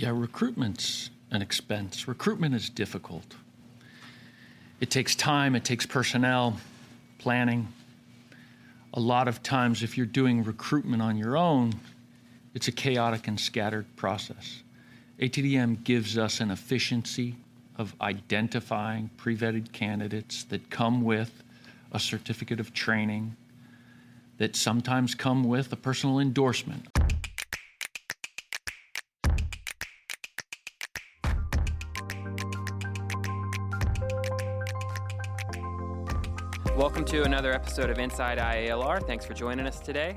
Yeah, recruitment's an expense. Recruitment is difficult. It takes time, it takes personnel, planning. A lot of times if you're doing recruitment on your own, it's a chaotic and scattered process. ATDM gives us an efficiency of identifying pre-vetted candidates that come with a certificate of training, that sometimes come with a personal endorsement. Welcome to another episode of Inside IALR. Thanks for joining us today.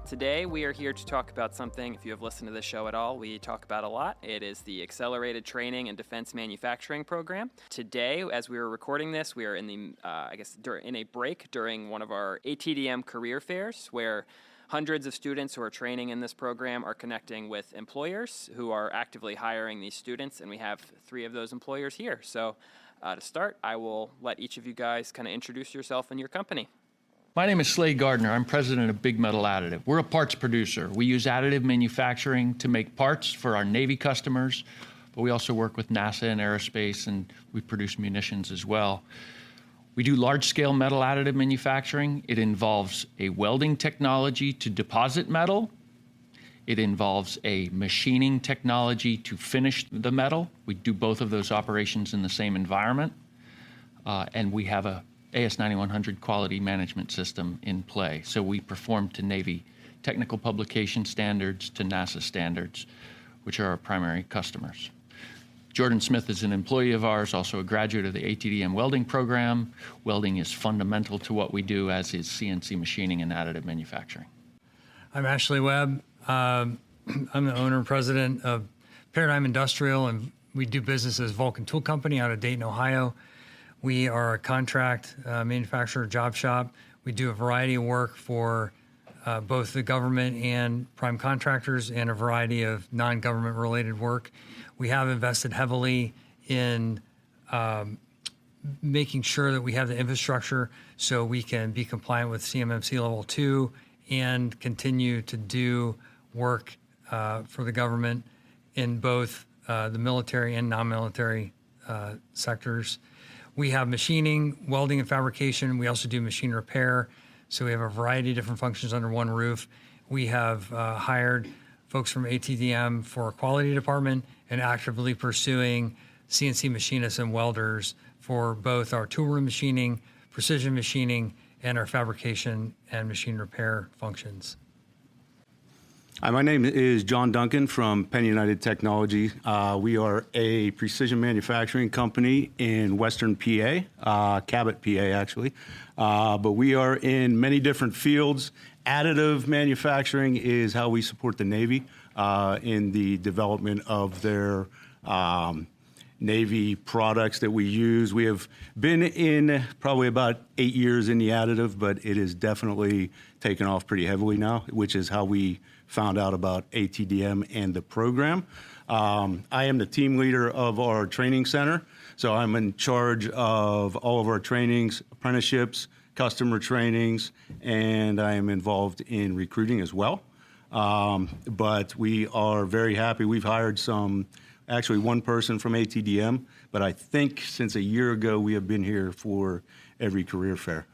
Today we are here to talk about something, if you have listened to this show at all, we talk about a lot. It is the Accelerated Training and Defense Manufacturing Program. Today, as we were recording this, we are in in a break during one of our ATDM career fairs where hundreds of students who are training in this program are connecting with employers who are actively hiring these students, and we have 3 of those employers here. So to start, I will let each of you guys kind of introduce yourself and your company. My name is Slade Gardner. I'm president of Big Metal Additive. We're a parts producer. We use additive manufacturing to make parts for our Navy customers, but we also work with NASA and aerospace, and we produce munitions as well. We do large-scale metal additive manufacturing. It involves a welding technology to deposit metal. It involves a machining technology to finish the metal. We do both of those operations in the same environment, and we have a AS9100 quality management system in play. So we perform to Navy technical publication standards, to NASA standards, which are our primary customers. Jordan Smith is an employee of ours, also a graduate of the ATDM welding program. Welding is fundamental to what we do, as is CNC machining and additive manufacturing. I'm Ashley Webb. I'm the owner and president of Paradigm Industrial, and we do business as Vulcan Tool Company out of Dayton, Ohio. We are a contract manufacturer job shop. We do a variety of work for both the government and prime contractors, and a variety of non-government related work. We have invested heavily in making sure that we have the infrastructure so we can be compliant with CMMC Level 2 and continue to do work for the government in both the military and non-military sectors. We have machining, welding, and fabrication. We also do machine repair. So we have a variety of different functions under one roof. We have hired folks from ATDM for our quality department and actively pursuing CNC machinists and welders for both our tool room machining, precision machining, and our fabrication and machine repair functions. Hi, my name is Duncan from Penn United Technology. We are a precision manufacturing company in Western PA, Cabot, PA actually. But we are in many different fields. Additive manufacturing is how we support the Navy in the development of their Navy products that we use. We have been in probably about 8 years in the additive, but it is definitely taken off pretty heavily now, which is how we found out about ATDM and the program. I am the team leader of our training center, so I'm in charge of all of our trainings, apprenticeships, customer trainings, and I am involved in recruiting as well. But we are very happy. We've hired actually one person from ATDM, but I think since a year ago we have been here for every career fair.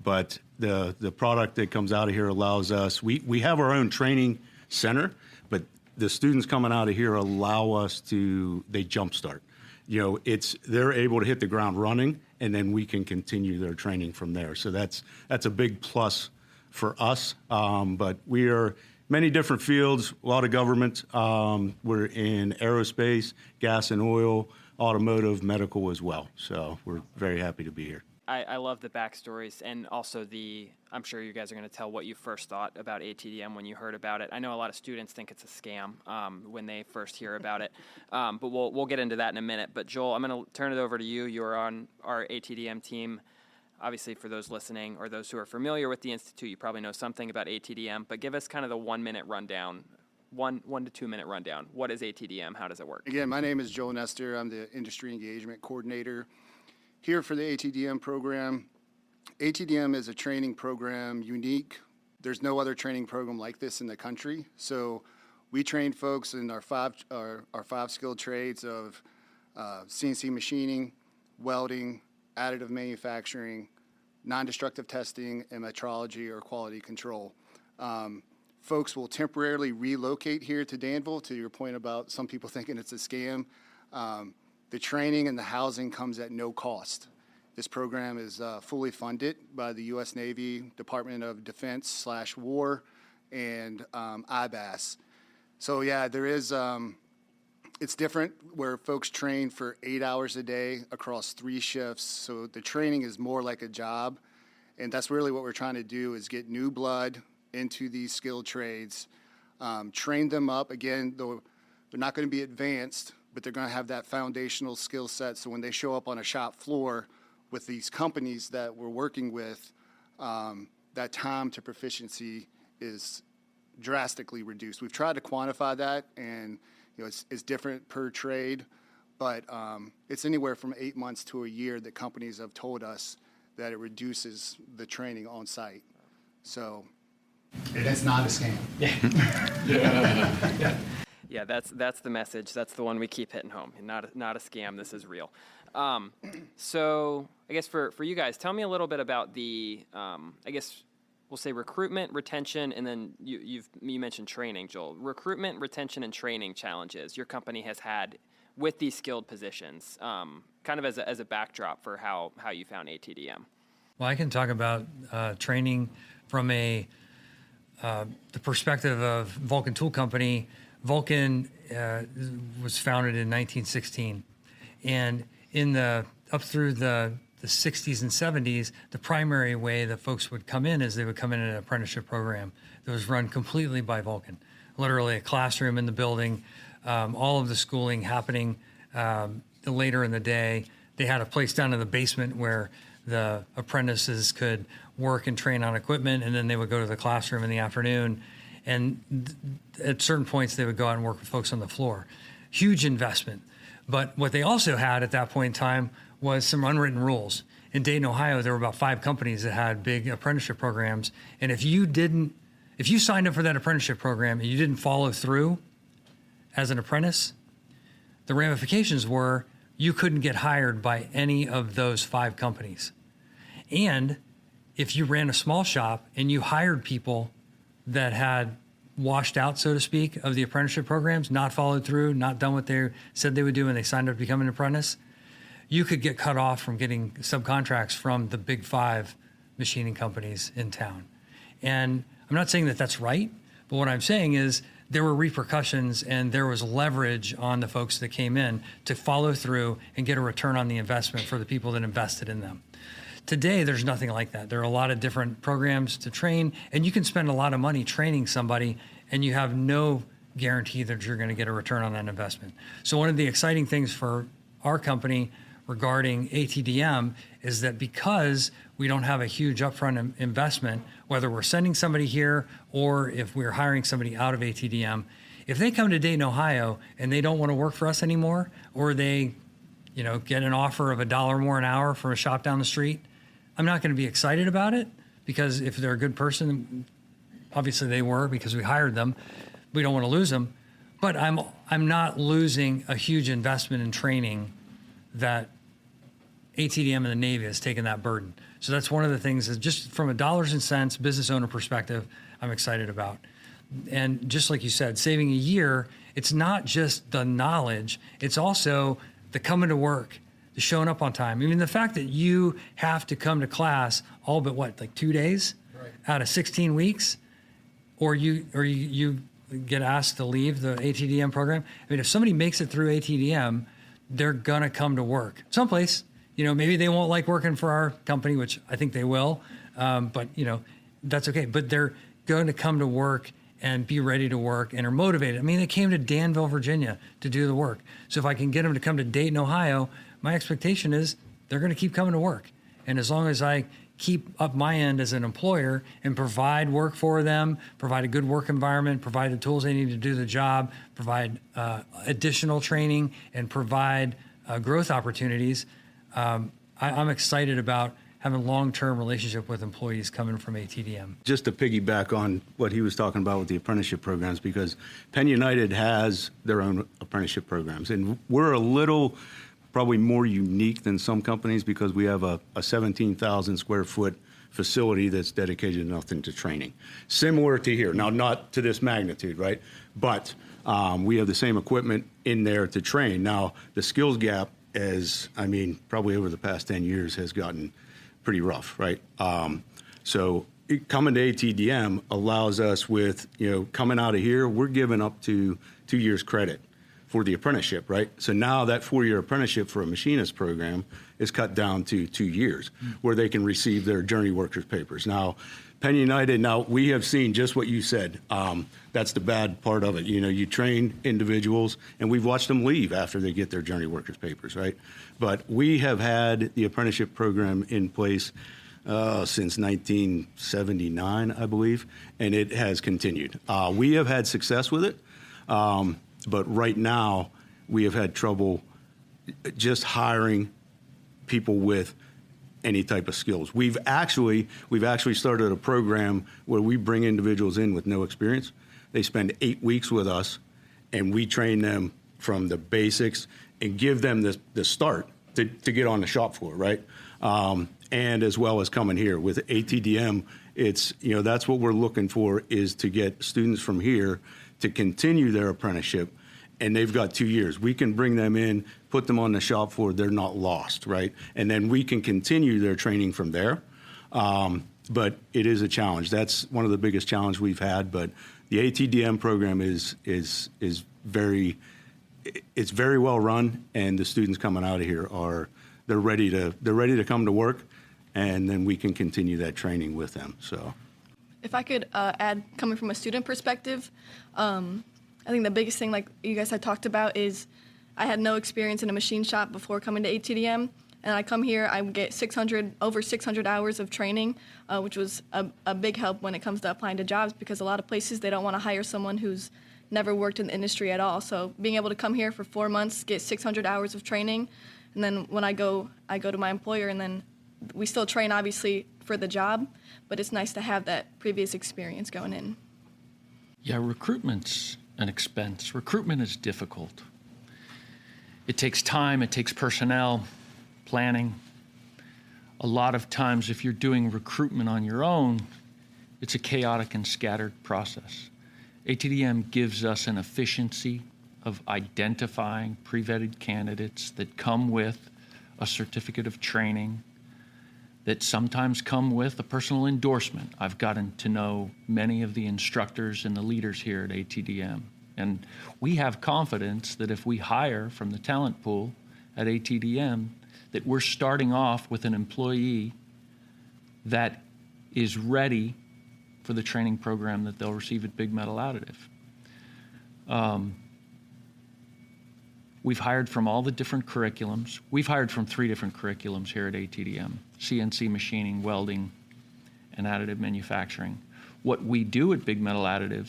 But the product that comes out of here allows us, we have our own training center, but the students coming out of here allow us they jumpstart. You know, they're able to hit the ground running, and then we can continue their training from there. So that's a big plus for us. But we are many different fields, a lot of government. We're in aerospace, gas and oil, automotive, medical as well. So we're very happy to be here. I love the backstories, and also I'm sure you guys are going to tell what you first thought about ATDM when you heard about it. I know a lot of students think it's a scam when they first hear about it, but we'll get into that in a minute. But Joel, I'm going to turn it over to you. You're on our ATDM team. Obviously, for those listening or those who are familiar with the Institute, you probably know something about ATDM, but give us kind of the 1 minute rundown, 1 to 2 minute rundown. What is ATDM? How does it work? Again, my name is Joel Nestor. I'm the Industry Engagement Coordinator here for the ATDM program. ATDM is a training program unique. There's no other training program like this in the country. So We train folks in our five skilled trades of CNC machining, welding, additive manufacturing, non-destructive testing, and metrology or quality control. Folks will temporarily relocate here to Danville, to your point about some people thinking it's a scam. The training and the housing comes at no cost. This program is fully funded by the U.S. Navy, Department of Defense / War, and IBAS. So yeah, there is, it's different where folks train for 8 hours a day across 3 shifts. So the training is more like a job. And that's really what we're trying to do, is get new blood into these skilled trades, train them up. Again, they're not going to be advanced, but they're going to have that foundational skill set. So when they show up on a shop floor with these companies that we're working with, that time to proficiency is drastically reduced. We've tried to quantify that, and it's different per trade, but it's anywhere from 8 months to a year that companies have told us that it reduces the training on site. So it's not a scam. Yeah, that's the message. That's the one we keep hitting home. Not a scam. This is real. So I guess for you guys, tell me a little bit about the I guess we'll say recruitment, retention, and then you mentioned training, Joel. Recruitment, retention, and training challenges your company has had with these skilled positions, kind of as a backdrop for how you found ATDM. Well, I can talk about training from the perspective of Vulcan Tool Company. Vulcan was founded in 1916, and up through the 60s and 70s, the primary way that folks would come in is they would come in an apprenticeship program that was run completely by Vulcan. Literally a classroom in the building, all of the schooling happening later in the day. They had a place down in the basement where the apprentices could work and train on equipment, and then they would go to the classroom in the afternoon. And at certain points, they would go out and work with folks on the floor. Huge investment. But what they also had at that point in time was some unwritten rules. In Dayton, Ohio, there were about 5 companies that had big apprenticeship programs. And if you signed up for that apprenticeship program and you didn't follow through as an apprentice, the ramifications were you couldn't get hired by any of those 5 companies. And if you ran a small shop and you hired people that had washed out, so to speak, of the apprenticeship programs, not followed through, not done what they said they would do when they signed up to become an apprentice, you could get cut off from getting subcontracts from the big 5 machining companies in town. And I'm not saying that that's right, but what I'm saying is there were repercussions and there was leverage on the folks that came in to follow through and get a return on the investment for the people that invested in them. Today, there's nothing like that. There are a lot of different programs to train, and you can spend a lot of money training somebody, and you have no guarantee that you're going to get a return on that investment. So one of the exciting things for our company regarding ATDM is that because we don't have a huge upfront investment, whether we're sending somebody here or if we're hiring somebody out of ATDM, if they come to Dayton, Ohio, and they don't want to work for us anymore, or they get an offer of $1 more an hour from a shop down the street, I'm not going to be excited about it, because if they're a good person, obviously they were because we hired them. We don't want to lose them, but I'm not losing a huge investment in training that ATDM and the Navy has taken that burden. So that's one of the things that just from a dollars and cents business owner perspective, I'm excited about. And just like you said, saving a year, it's not just the knowledge, it's also the coming to work, the showing up on time. I mean, the fact that you have to come to class all but like 2 days out of 16 weeks, or you get asked to leave the ATDM program. I mean, if somebody makes it through ATDM, they're gonna come to work someplace. Maybe they won't like working for our company, which I think they will, but that's okay. But they're going to come to work and be ready to work and are motivated. I mean, they came to Danville, Virginia to do the work. So if I can get them to come to Dayton, Ohio, my expectation is they're going to keep coming to work. And as long as I keep up my end as an employer and provide work for them, provide a good work environment, provide the tools they need to do the job, provide additional training, and provide growth opportunities, I'm excited about having long-term relationship with employees coming from ATDM. Just to piggyback on what he was talking about with the apprenticeship programs, because Penn United has their own apprenticeship programs, and we're a little probably more unique than some companies because we have a 17,000 square foot facility that's dedicated nothing to training. Similar to here, now not to this magnitude, right? But we have the same equipment in there to train. Now, the skills gap probably over the past 10 years has gotten pretty rough, right? So coming to ATDM allows us with, coming out of here, we're giving up to 2 years credit for the apprenticeship, right? So now that 4-year apprenticeship for a machinist program is cut down to 2 years where they can receive their journey workers papers. Now, Penn United, we have seen just what you said. That's the bad part of it. You train individuals, and we've watched them leave after they get their journey workers papers, right? But we have had the apprenticeship program in place since 1979, I believe, and it has continued. We have had success with it, but right now we have had trouble just hiring people with any type of skills. We've actually started a program where we bring individuals in with no experience. They spend 8 weeks with us, and we train them from the basics and give them the start to get on the shop floor, right? And as well as coming here with ATDM, it's that's what we're looking for, is to get students from here to continue their apprenticeship. And they've got 2 years. We can bring them in, put them on the shop floor. They're not lost, right? And then we can continue their training from there. But it is a challenge. That's one of the biggest challenges we've had. But the ATDM program is very well run, and the students coming out of here they're ready to come to work, and then we can continue that training with them. So, if I could add, coming from a student perspective. I think the biggest thing, like you guys had talked about, is I had no experience in a machine shop before coming to ATDM, and I come here, I get over 600 hours of training, which was a big help when it comes to applying to jobs, because a lot of places, they don't want to hire someone who's never worked in the industry at all. So being able to come here for 4 months, get 600 hours of training, and then when I go to my employer, and then we still train, obviously, for the job, but it's nice to have that previous experience going in. Yeah, recruitment's an expense. Recruitment is difficult. It takes time, it takes personnel, planning. A lot of times, if you're doing recruitment on your own, it's a chaotic and scattered process. ATDM gives us an efficiency of identifying pre-vetted candidates that come with a certificate of training, that sometimes come with a personal endorsement. I've gotten to know many of the instructors and the leaders here at ATDM, and we have confidence that if we hire from the talent pool at ATDM, that we're starting off with an employee that is ready for the training program that they'll receive at Big Metal Additive. We've hired from all the different curriculums. We've hired from 3 different curriculums here at ATDM: CNC machining, welding, and additive manufacturing. What we do at Big Metal Additive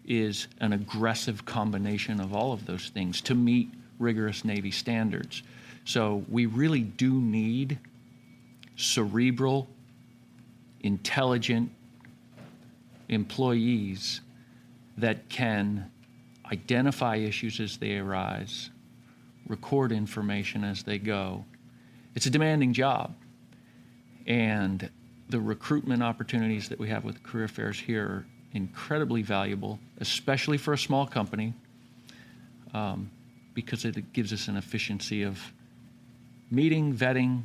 is an aggressive combination of all of those things to meet rigorous Navy standards. So we really do need cerebral, intelligent employees that can identify issues as they arise, record information as they go. It's a demanding job. And the recruitment opportunities that we have with career fairs here are incredibly valuable, especially for a small company, because it gives us an efficiency of meeting, vetting,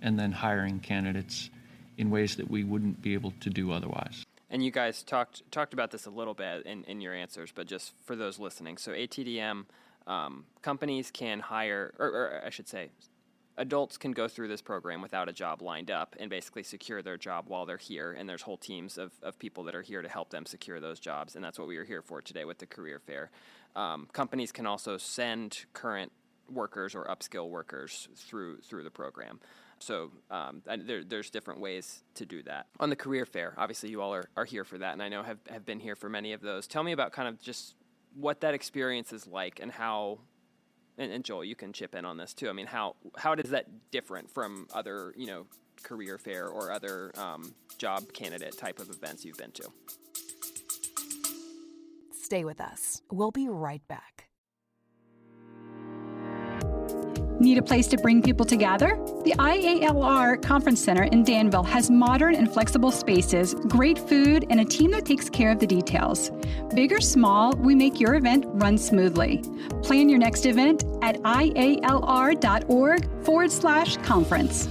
and then hiring candidates in ways that we wouldn't be able to do otherwise. And you guys talked about this a little bit in your answers, but just for those listening. So ATDM, companies can hire, or I should say, adults can go through this program without a job lined up and basically secure their job while they're here. And there's whole teams of people that are here to help them secure those jobs. And that's what we are here for today with the career fair. Companies can also send current workers or upskill workers through the program. So there's different ways to do that. On the career fair, obviously you all are here for that, and I know have been here for many of those. Tell me about kind of just what that experience is like, and how, and Joel, you can chip in on this too. I mean, how does that different from other, career fair or other job candidate type of events you've been to. Stay with us. We'll be right back. Need a place to bring people together? The IALR Conference Center in Danville has modern and flexible spaces, great food, and a team that takes care of the details. Big or small, we make your event run smoothly. Plan your next event at ialr.org/conference.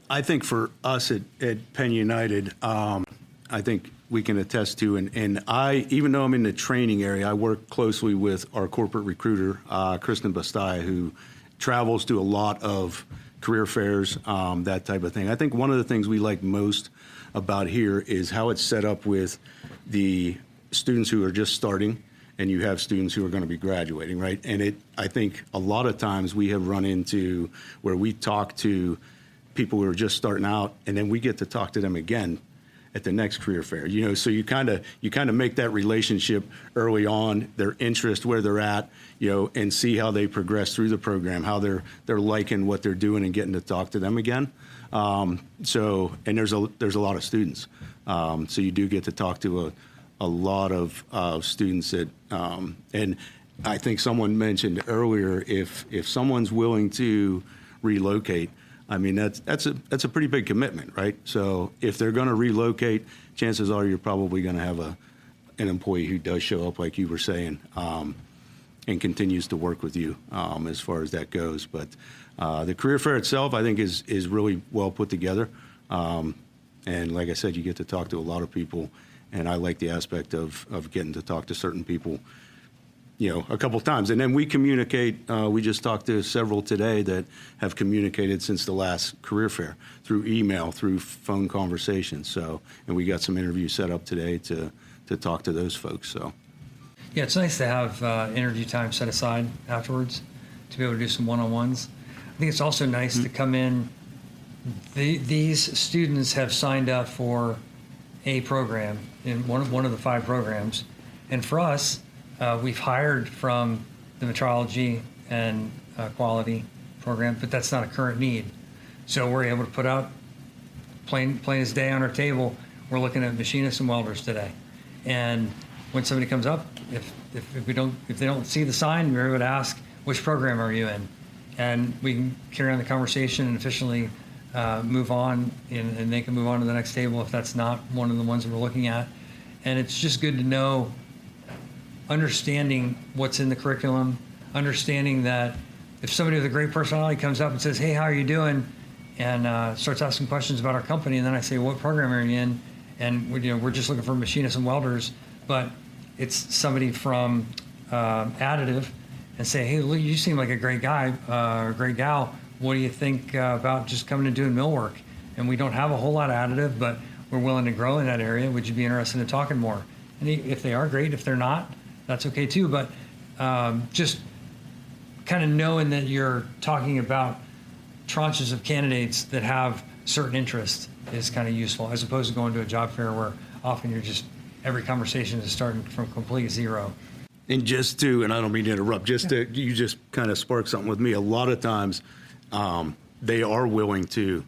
I think for us at Penn United, I think we can attest to, and I, even though I'm in the training area, I work closely with our corporate recruiter, Kristen Bastaya, who travels to a lot of career fairs, that type of thing. I think one of the things we like most about here is how it's set up with the students who are just starting, and you have students who are going to be graduating, right? And I think a lot of times we have run into where we talk to people who are just starting out, and then we get to talk to them again at the next career fair, so you kind of make that relationship early on, their interest, where they're at, and see how they progress through the program, how they're liking what they're doing and getting to talk to them again. And there's a lot of students, so you do get to talk to a lot of students that, and I think someone mentioned earlier, if someone's willing to relocate, I mean, that's a pretty big commitment, right? So if they're going to relocate, chances are you're probably going to have an employee who does show up, like you were saying, and continues to work with you as far as that goes. But the career fair itself, I think, is really well put together. And like I said, you get to talk to a lot of people, and I like the aspect of getting to talk to certain people a couple times. And then we communicate. We just talked to several today that have communicated since the last career fair through email, through phone conversations. So, and we got some interviews set up today to talk to those folks. So, Yeah, it's nice to have interview time set aside afterwards to be able to do some one-on-ones. I think it's also nice to come in. These students have signed up for a program in one of the 5 programs, and for us, we've hired from the metrology and quality program, but that's not a current need. So we're able to put out plain as day on our table. We're looking at machinists and welders today, and when somebody comes up, if they don't see the sign, we're able to ask, which program are you in, and we can carry on the conversation and efficiently move on, and they can move on to the next table if that's not one of the ones that we're looking at. And it's just good to know, understanding what's in the curriculum, understanding that if somebody with a great personality comes up and says, "Hey, how are you doing?" and starts asking questions about our company, and then I say, "What program are you in?" and we're just looking for machinists and welders, but it's somebody from additive, and say, "Hey, look, you seem like a great guy or a great gal. What do you think about just coming and doing mill work?" And we don't have a whole lot of additive, but we're willing to grow in that area. Would you be interested in talking more? And if they are, great. If they're not, that's okay too. But just kind of knowing that you're talking about tranches of candidates that have certain interests is kind of useful, as opposed to going to a job fair where often every conversation is starting from complete zero. And and I don't mean to interrupt, you just kind of sparked something with me. A lot of times they are willing to,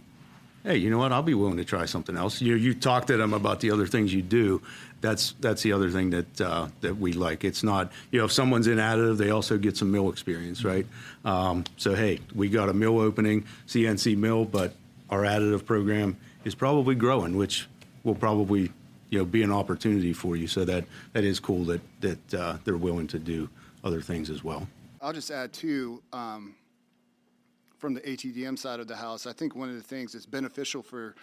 hey, you know what, I'll be willing to try something else. You talk to them about the other things you do. That's the other thing that we like. It's not, if someone's in additive, they also get some mill experience, right? So, hey, we got a mill opening, CNC mill, but our additive program is probably growing, which will probably, be an opportunity for you. So that is cool that they're willing to do other things as well. I'll just add too, from the ATDM side of the house, I think one of the things that's beneficial for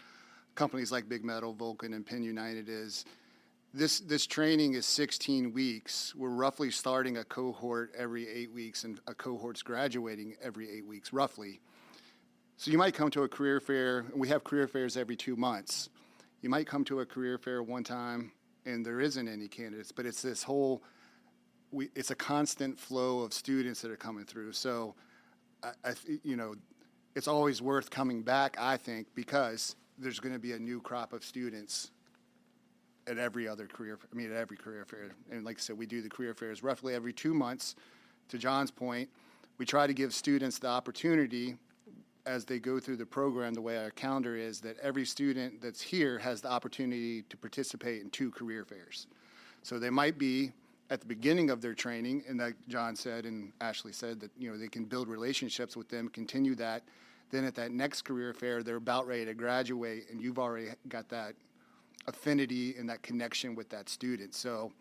companies like Big Metal, Vulcan, and Penn United is this training is 16 weeks. We're roughly starting a cohort every 8 weeks, and a cohort's graduating every 8 weeks, roughly. So you might come to a career fair, and we have career fairs every 2 months. You might come to a career fair one time, and there isn't any candidates, but it's this whole, it's a constant flow of students that are coming through. So, it's always worth coming back, I think, because there's going to be a new crop of students at every career fair. And like I said, we do the career fairs roughly every 2 months. to John's point, we try to give students the opportunity as they go through the program, the way our calendar is, that every student that's here has the opportunity to participate in 2 career fairs. So they might be at the beginning of their training, and like John said and Ashley said, that they can build relationships with them, continue that. Then at that next career fair, they're about ready to graduate, and you've already got that affinity and that connection with that student. So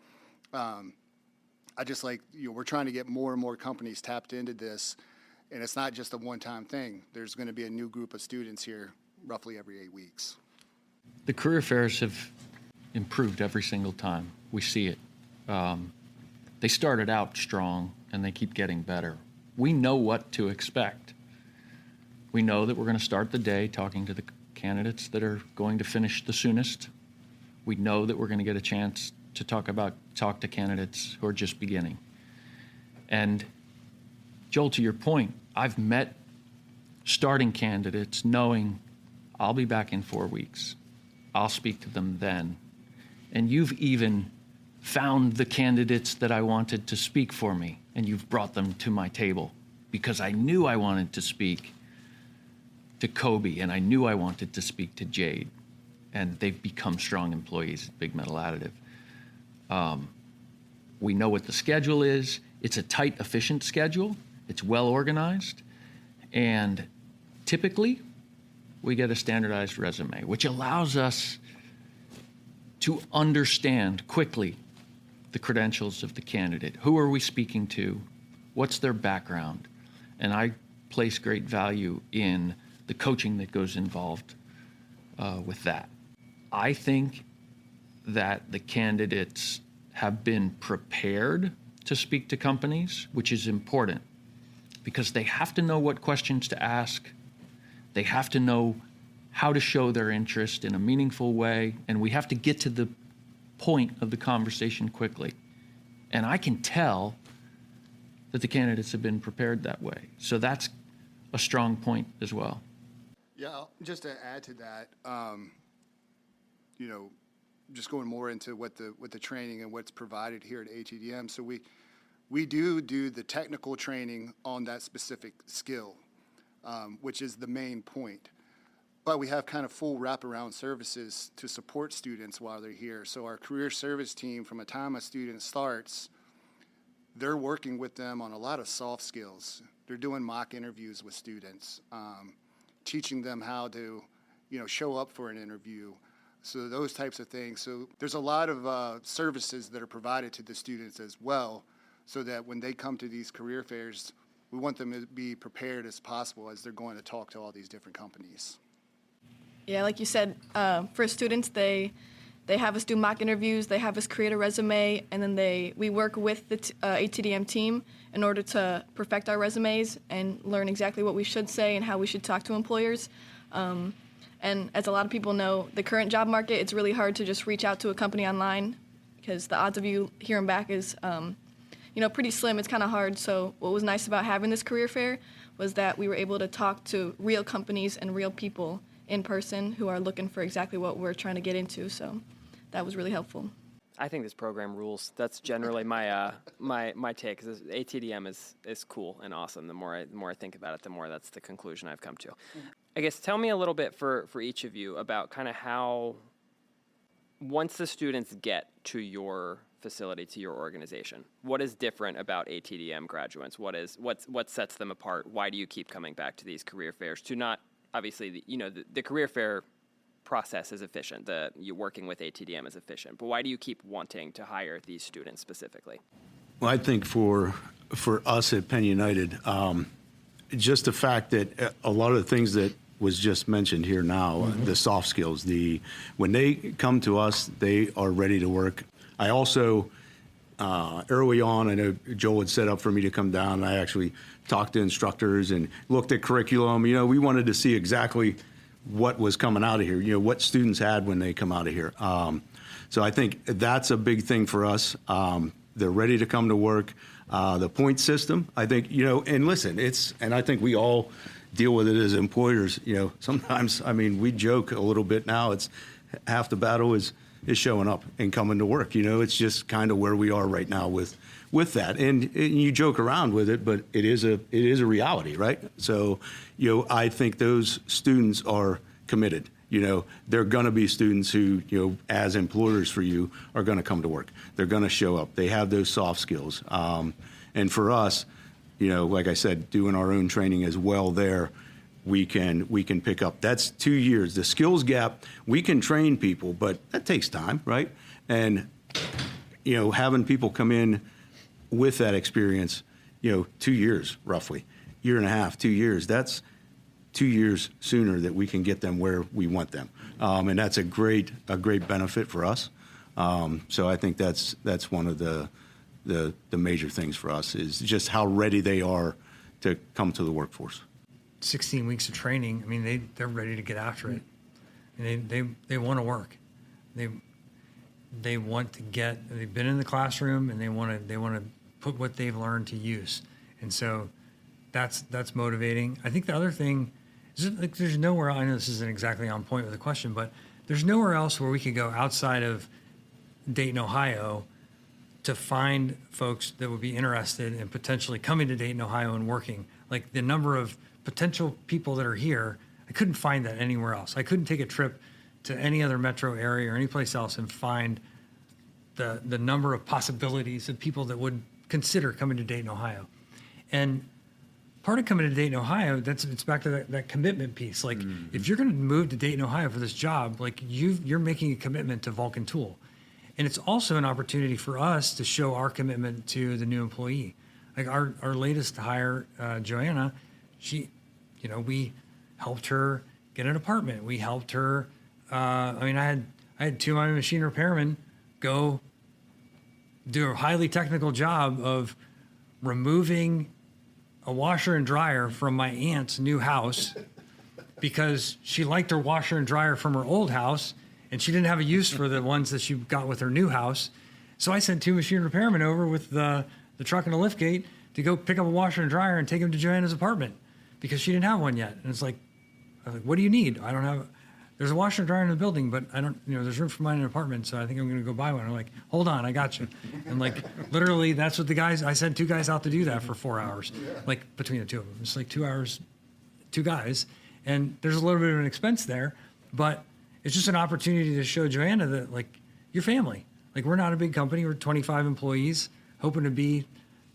I just we're trying to get more and more companies tapped into this. And it's not just a one-time thing. There's going to be a new group of students here roughly every 8 weeks. The career fairs have improved every single time. We see it. They started out strong, and they keep getting better. We know what to expect. We know that we're going to start the day talking to the candidates that are going to finish the soonest. We know that we're going to get a chance to talk to candidates who are just beginning. And Joel, to your point, I've met starting candidates knowing I'll be back in 4 weeks. I'll speak to them then. And you've even found the candidates that I wanted to speak for me, and you've brought them to my table because I knew I wanted to speak to Kobe, and I knew I wanted to speak to Jade, and they've become strong employees at Big Metal Additive. We know what the schedule is. It's a tight, efficient schedule. It's well organized, and typically we get a standardized resume, which allows us to understand quickly the credentials of the candidate. Who are we speaking to? What's their background? And I place great value in the coaching that goes involved with that. I think that the candidates have been prepared to speak to companies, which is important, because they have to know what questions to ask. They have to know how to show their interest in a meaningful way, and we have to get to the point of the conversation quickly. And I can tell that the candidates have been prepared that way. So that's a strong point as well. Yeah, just to add to that, just going more into what the training and what's provided here at ATDM. So we do the technical training on that specific skill, which is the main point. But we have kind of full wraparound services to support students while they're here. So our career service team, from the time a student starts, they're working with them on a lot of soft skills. They're doing mock interviews with students, teaching them how to, show up for an interview. So those types of things. So there's a lot of services that are provided to the students as well, so that when they come to these career fairs, we want them to be prepared as possible as they're going to talk to all these different companies. Yeah, like you said, for students, they have us do mock interviews, they have us create a resume, and then we work with the ATDM team in order to perfect our resumes and learn exactly what we should say and how we should talk to employers. And as a lot of people know, the current job market, it's really hard to just reach out to a company online because the odds of you hearing back is, pretty slim. It's kind of hard. So what was nice about having this career fair was that we were able to talk to real companies and real people in person who are looking for exactly what we're trying to get into. So that was really helpful. I think this program rules. That's generally my my take. Cause ATDM is cool and awesome. The more I think about it, the more that's the conclusion I've come to. I guess tell me a little bit for each of you about kind of how, once the students get to your facility, to your organization, what is different about ATDM graduates? What sets them apart? Why do you keep coming back to these career fairs? To not obviously the career fair process is efficient. You working with ATDM is efficient, but why do you keep wanting to hire these students specifically? Well, I think for us at Penn United, just the fact that a lot of the things that was just mentioned here now, the soft skills, when they come to us, they are ready to work. I also, early on, I know Joel had set up for me to come down, and I actually talked to instructors and looked at curriculum. We wanted to see exactly what was coming out of here, what students had when they come out of here. So I think that's a big thing for us. They're ready to come to work. The point system, I think, and listen, and I think we all deal with it as employers. Sometimes, we joke a little bit now. It's half the battle is is showing up and coming to work. It's just kind of where we are right now with that. And you joke around with it, but it is a reality, right? So, I think those students are committed. They're going to be students who, as employers for you, are going to come to work. They're going to show up. They have those soft skills. And for us, like I said, doing our own training as well there, we can pick up. That's 2 years. The skills gap, we can train people, but that takes time, right? And, having people come in with that experience, 2 years roughly, year and a half, 2 years, that's 2 years sooner that we can get them where we want them. And that's a great benefit for us. So I think that's one of the major things for us is just how ready they are to come to the workforce. 16 weeks of training. I mean, they're ready to get after it. And they want to work. They want to they've been in the classroom and they want to put what they've learned to use. And so that's motivating. I think the other thing is there's nowhere, I know this isn't exactly on point with the question, but there's nowhere else where we could go outside of Dayton, Ohio to find folks that would be interested in potentially coming to Dayton, Ohio and working. Like the number of potential people that are here, I couldn't find that anywhere else. I couldn't take a trip to any other metro area or any place else and find the number of possibilities of people that would consider coming to Dayton, Ohio. And part of coming to Dayton, Ohio, it's back to that commitment piece. Like if you're going to move to Dayton, Ohio for this job, like you're making a commitment to Vulcan Tool. And it's also an opportunity for us to show our commitment to the new employee. Like our latest hire, Joanna, we helped her get an apartment. We helped her. I had two of my machine repairmen go do a highly technical job of removing a washer and dryer from my aunt's new house because she liked her washer and dryer from her old house and she didn't have a use for the ones that she got with her new house. So I sent two machine repairmen over with the truck and a lift gate to go pick up a washer and dryer and take them to Joanna's apartment because she didn't have one yet. And it's like, I was like, what do you need? I don't have, there's a washer and dryer in the building, but I don't, there's room for mine in an apartment, so I think I'm going to go buy one. I'm like, hold on, I got you. And like, literally, that's what I sent two guys out to do that for 4 hours, like between the two of them. It's like 2 hours, two guys. And there's a little bit of an expense there, but it's just an opportunity to show Joanna that, like, your family. Like, we're not a big company. We're 25 employees, hoping to be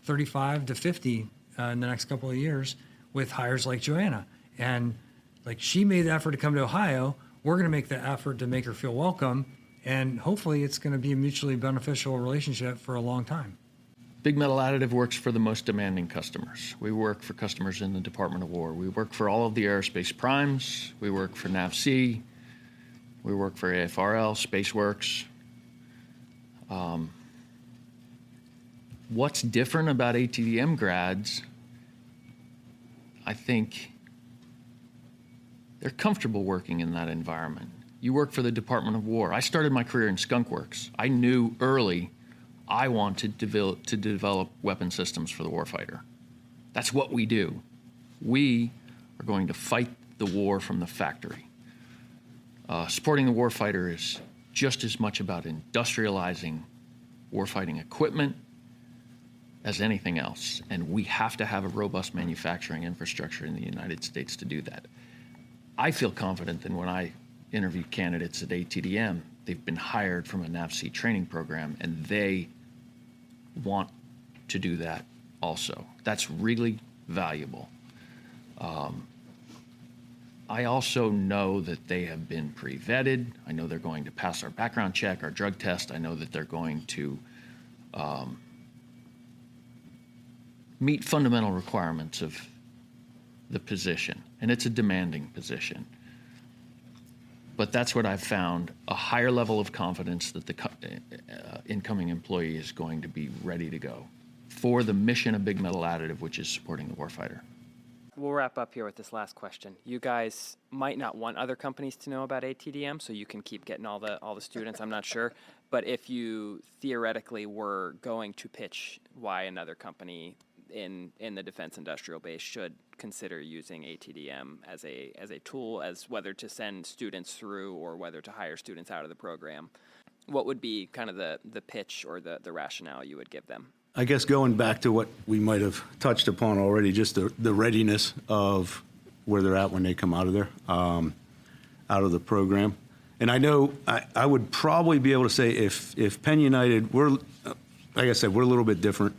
35 to 50 in the next couple of years with hires like Joanna. And, like, she made the effort to come to Ohio. We're going to make the effort to make her feel welcome. And hopefully it's going to be a mutually beneficial relationship for a long time. Big Metal Additive works for the most demanding customers. We work for customers in the Department of War. We work for all of the aerospace primes. We work for NAVSEA. We work for AFRL, SpaceWorks. What's different about ATDM grads, I think they're comfortable working in that environment. You work for the Department of War. I started my career in Skunk Works. I knew early I wanted to develop weapon systems for the warfighter. That's what we do. We are going to fight the war from the factory. Supporting the warfighter is just as much about industrializing warfighting equipment as anything else. And we have to have a robust manufacturing infrastructure in the United States to do that. I feel confident that when I interview candidates at ATDM, they've been hired from a NAVSEA training program and they want to do that also. That's really valuable. I also know that they have been pre-vetted. I know they're going to pass our background check, our drug test. I know that they're going to meet fundamental requirements of the position, and it's a demanding position. But that's what I've found, a higher level of confidence that the incoming employee is going to be ready to go for the mission of Big Metal Additive, which is supporting the warfighter. We'll wrap up here with this last question. You guys might not want other companies to know about ATDM, so you can keep getting all the students, I'm not sure. But if you theoretically were going to pitch why another company in the defense industrial base should consider using ATDM as a tool, as whether to send students through or whether to hire students out of the program, what would be kind of the pitch or the rationale you would give them? I guess going back to what we might have touched upon already, just the readiness of where they're at when they come out of there, out of the program. And I know I would probably be able to say if Penn United, like I said, we're a little bit different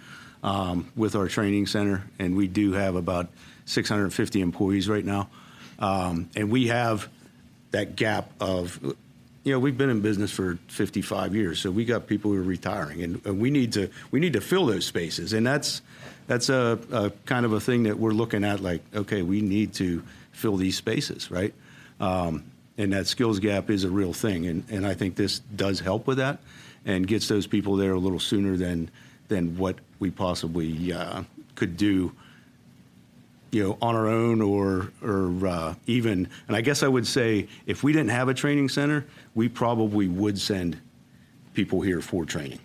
with our training center, and we do have about 650 employees right now. And we have that gap of, we've been in business for 55 years, so we got people who are retiring, and we need to fill those spaces. And that's a kind of a thing that we're looking at, like, okay, we need to fill these spaces, right? And that skills gap is a real thing, and I think this does help with that and gets those people there a little sooner than what we possibly could do, on our own or even. And I guess I would say if we didn't have a training center, we probably would send people here for training.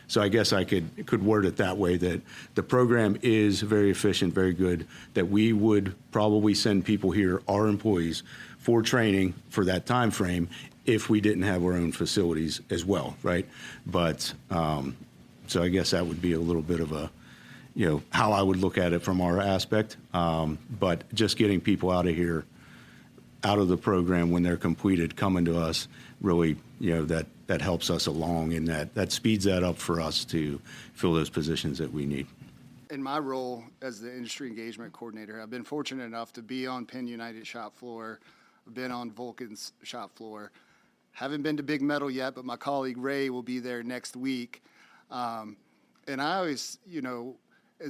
So I guess I could word it that way, that the program is very efficient, very good, that we would probably send people here, our employees, for training for that time frame if we didn't have our own facilities as well, right? But so I guess that would be a little bit of a, how I would look at it from our aspect. But just getting people out of here, out of the program when they're completed, coming to us, really, that helps us along, and that speeds that up for us to fill those positions that we need. In my role as the industry engagement coordinator, I've been fortunate enough to be on Penn United shop floor. I've been on Vulcan's shop floor. Haven't been to Big Metal yet, but my colleague Ray will be there next week. And I always,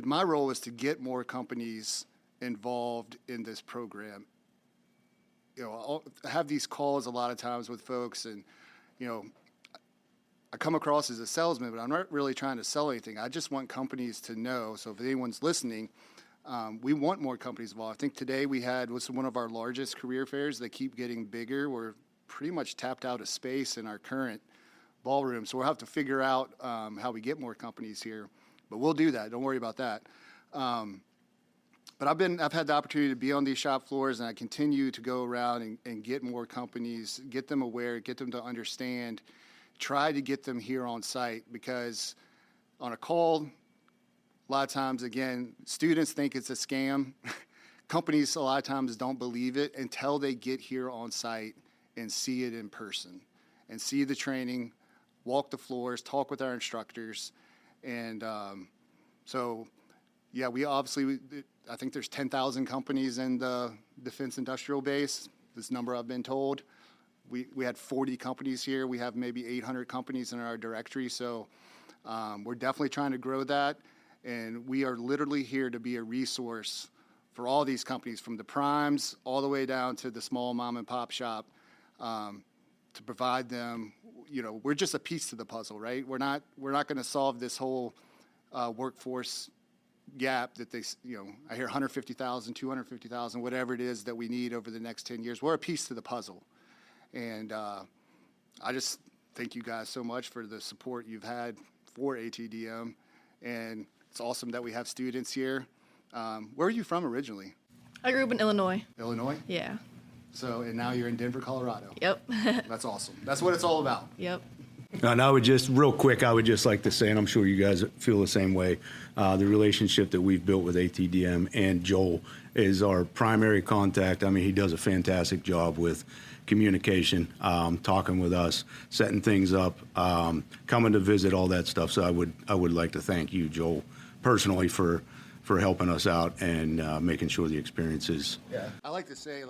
my role is to get more companies involved in this program. I'll have these calls a lot of times with folks, and, I come across as a salesman, but I'm not really trying to sell anything. I just want companies to know. So if anyone's listening, we want more companies involved. I think today we was one of our largest career fairs. They keep getting bigger. We're pretty much tapped out of space in our current ballroom. So we'll have to figure out how we get more companies here. But we'll do that. Don't worry about that. But I've had the opportunity to be on these shop floors, and I continue to go around and get more companies, get them aware, get them to understand, try to get them here on site, because on a call, a lot of times, again, students think it's a scam. Companies a lot of times don't believe it until they get here on site and see it in person and see the training, walk the floors, talk with our instructors. And so, yeah, I think there's 10,000 companies in the defense industrial base, this number I've been told. We had 40 companies here. We have maybe 800 companies in our directory. So we're definitely trying to grow that. And we are literally here to be a resource for all these companies, from the primes all the way down to the small mom and pop shop, to provide them. We're just a piece to the puzzle, right? We're not going to solve this whole workforce gap that I hear 150,000, 250,000, whatever it is that we need over the next 10 years. We're a piece to the puzzle. And I just thank you guys so much for the support you've had for ATDM. And it's awesome that we have students here. Where are you from originally? I grew up in Illinois. Illinois? Yeah. So, and now you're in Denver, Colorado. Yep. That's awesome. That's what it's all about. Yep. And I would just like to say, and I'm sure you guys feel the same way, the relationship that we've built with ATDM and Joel is our primary contact. I mean, he does a fantastic job with communication, talking with us, setting things up, coming to visit, all that stuff. So I would like to thank you, Joel, personally for helping us out and making sure the experience is. Yeah. I like to say,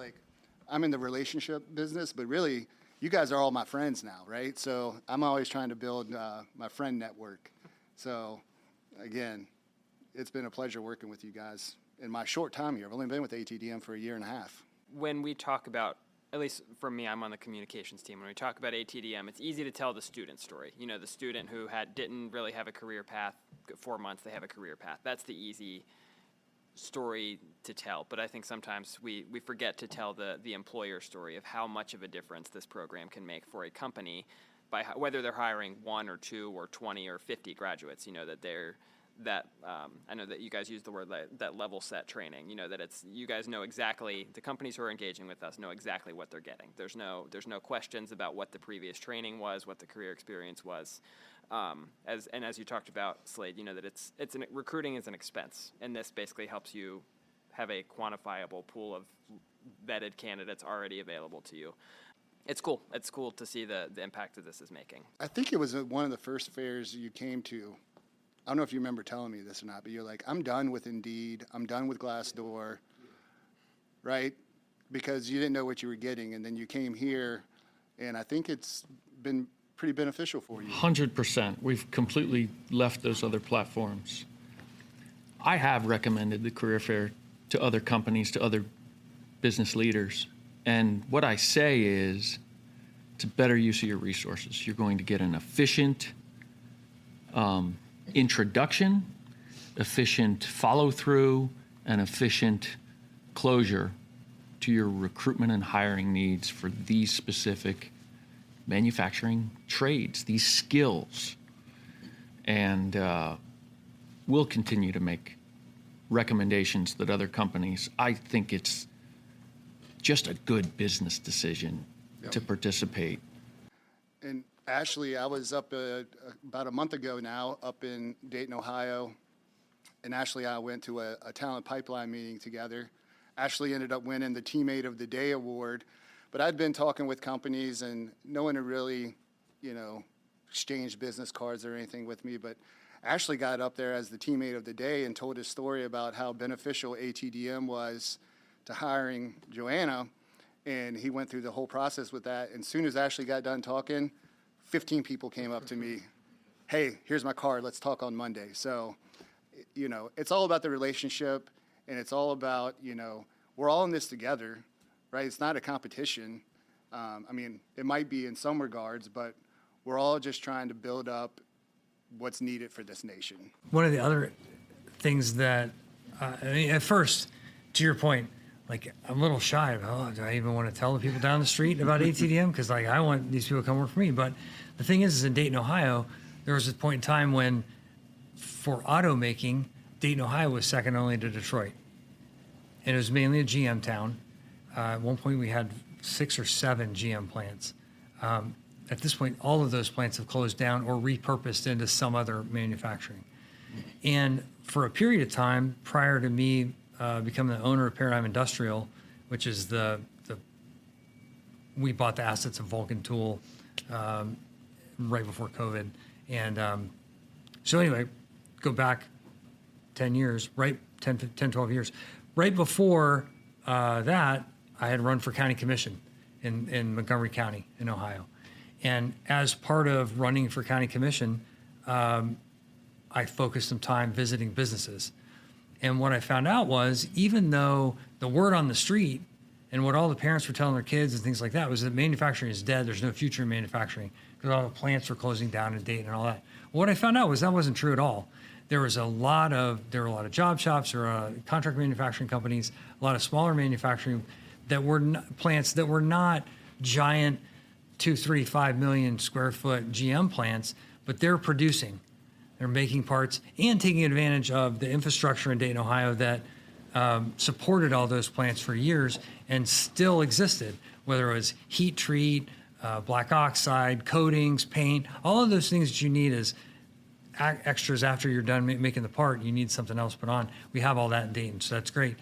I'm in the relationship business, but really, you guys are all my friends now, right? So I'm always trying to build my friend network. So, again, it's been a pleasure working with you guys in my short time here. I've only been with ATDM for a year and a half. When we talk about, at least for me, I'm on the communications team. When we talk about ATDM, it's easy to tell the student story. The student who didn't really have a career path. 4 months, they have a career path. That's the easy story to tell. But I think sometimes we forget to tell the employer story of how much of a difference this program can make for a company by whether they're hiring 1 or 2 or 20 or 50 graduates. That that I know that you guys use the word that level set training, that you guys know exactly, the companies who are engaging with us know exactly what they're getting. There's no questions about what the previous training was, what the career experience was. As you talked about, Slade, that recruiting is an expense, and this basically helps you have a quantifiable pool of vetted candidates already available to you. It's cool. It's cool to see the impact that this is making. I think it was one of the first fairs you came to. I don't know if you remember telling me this or not, but you're like, I'm done with Indeed. I'm done with Glassdoor, right? Because you didn't know what you were getting, and then you came here, and I think it's been pretty beneficial for you. 100%. We've completely left those other platforms. I have recommended the career fair to other companies, to other business leaders. And what I say is, it's a better use of your resources. You're going to get an efficient introduction, efficient follow-through, and efficient closure to your recruitment and hiring needs for these specific manufacturing trades, these skills. And we'll continue to make recommendations that other companies, I think it's just a good business decision to participate. And Ashley, I was up about a month ago now, up in Dayton, Ohio, and Ashley and I went to a talent pipeline meeting together. Ashley ended up winning the Teammate of the Day award, but I'd been talking with companies and no one had really, exchanged business cards or anything with me, but Ashley got up there as the Teammate of the Day and told his story about how beneficial ATDM was to hiring Joanna, and he went through the whole process with that. And as soon as Ashley got done talking, 15 people came up to me, hey, here's my card, let's talk on Monday. So, it's all about the relationship, and it's all about, we're all in this together, right? It's not a competition. It might be in some regards, but we're all just trying to build up what's needed for this nation. One of the other things that, at first, to your point, I'm a little shy about, do I even want to tell the people down the street about ATDM? Because I want these people to come work for me. But the thing is in Dayton, Ohio, there was a point in time when, for auto making, Dayton, Ohio was second only to Detroit. And it was mainly a GM town. At one point, we had 6 or 7 GM plants. At this point, all of those plants have closed down or repurposed into some other manufacturing. And for a period of time, prior to me becoming the owner of Paradigm Industrial, which is we bought the assets of Vulcan Tool right before COVID. And so anyway, go back 10 years, right? 10, 12 years. Right before that, I had run for county commission in Montgomery County in Ohio. And as part of running for county commission, I focused some time visiting businesses. And what I found out was, even though the word on the street and what all the parents were telling their kids and things like that was that manufacturing is dead, there's no future in manufacturing, because all the plants were closing down in Dayton and all that. What I found out was that wasn't true at all. There were a lot of job shops or contract manufacturing companies, a lot of smaller manufacturing that were plants that were not giant 2, 3, 5 million square foot GM plants, but they're producing. They're making parts and taking advantage of the infrastructure in Dayton, Ohio that supported all those plants for years and still existed, whether it was heat treat, black oxide, coatings, paint, all of those things that you need as extras after you're done making the part. You need something else put on. We have all that in Dayton, so that's great.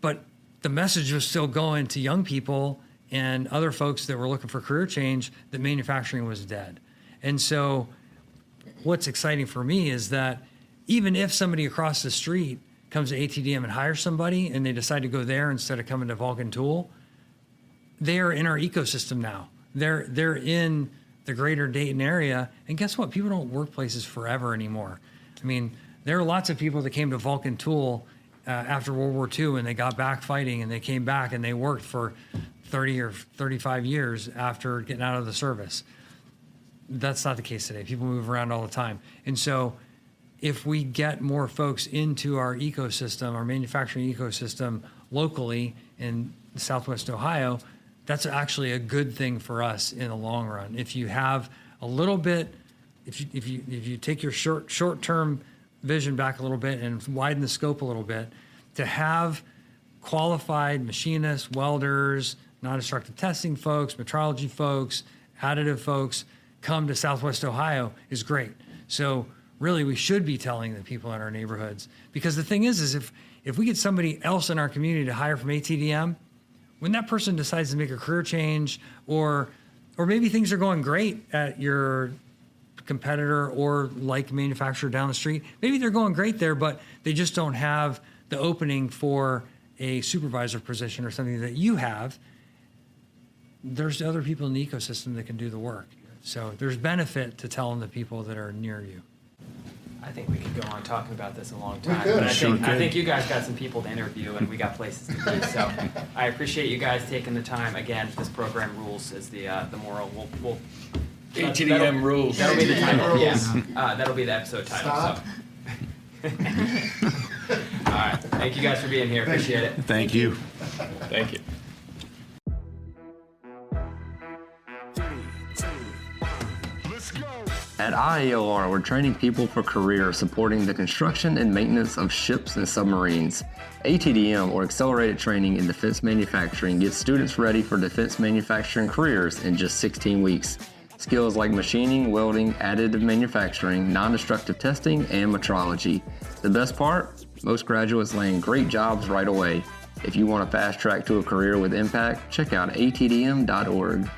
But the message was still going to young people and other folks that were looking for career change that manufacturing was dead. And so what's exciting for me is that even if somebody across the street comes to ATDM and hires somebody and they decide to go there instead of coming to Vulcan Tool, they're in our ecosystem now. They're in the greater Dayton area. And guess what? People don't work places forever anymore. There are lots of people that came to Vulcan Tool after World War II and they got back fighting and they came back and they worked for 30 or 35 years after getting out of the service. That's not the case today. People move around all the time. And so if we get more folks into our ecosystem, our manufacturing ecosystem locally in Southwest Ohio, that's actually a good thing for us in the long run. If you have a little bit, if you take your short-term vision back a little bit and widen the scope a little bit, to have qualified machinists, welders, non-destructive testing folks, metrology folks, additive folks come to Southwest Ohio is great. So really, we should be telling the people in our neighborhoods, because the thing is if we get somebody else in our community to hire from ATDM, when that person decides to make a career change, or maybe things are going great at your competitor or like manufacturer down the street, maybe they're going great there, but they just don't have the opening for a supervisor position or something that you have. There's other people in the ecosystem that can do the work. So there's benefit to telling the people that are near you. I think we could go on talking about this a long time. But I think you guys got some people to interview, and we got places to be. So I appreciate you guys taking the time. Again, this program rules is the moral. We'll ATDM rules. That'll be the title. Yes, that'll be the episode title. Stop. So. All right. Thank you guys for being here. Appreciate it. Thank you. Thank you. At IALR, we're training people for careers supporting the construction and maintenance of ships and submarines. ATDM, or Accelerated Training in Defense Manufacturing, gets students ready for defense manufacturing careers in just 16 weeks. Skills like machining, welding, additive manufacturing, non-destructive testing, and metrology. The best part? Most graduates land great jobs right away. If you want a fast track to a career with impact, check out atdm.org.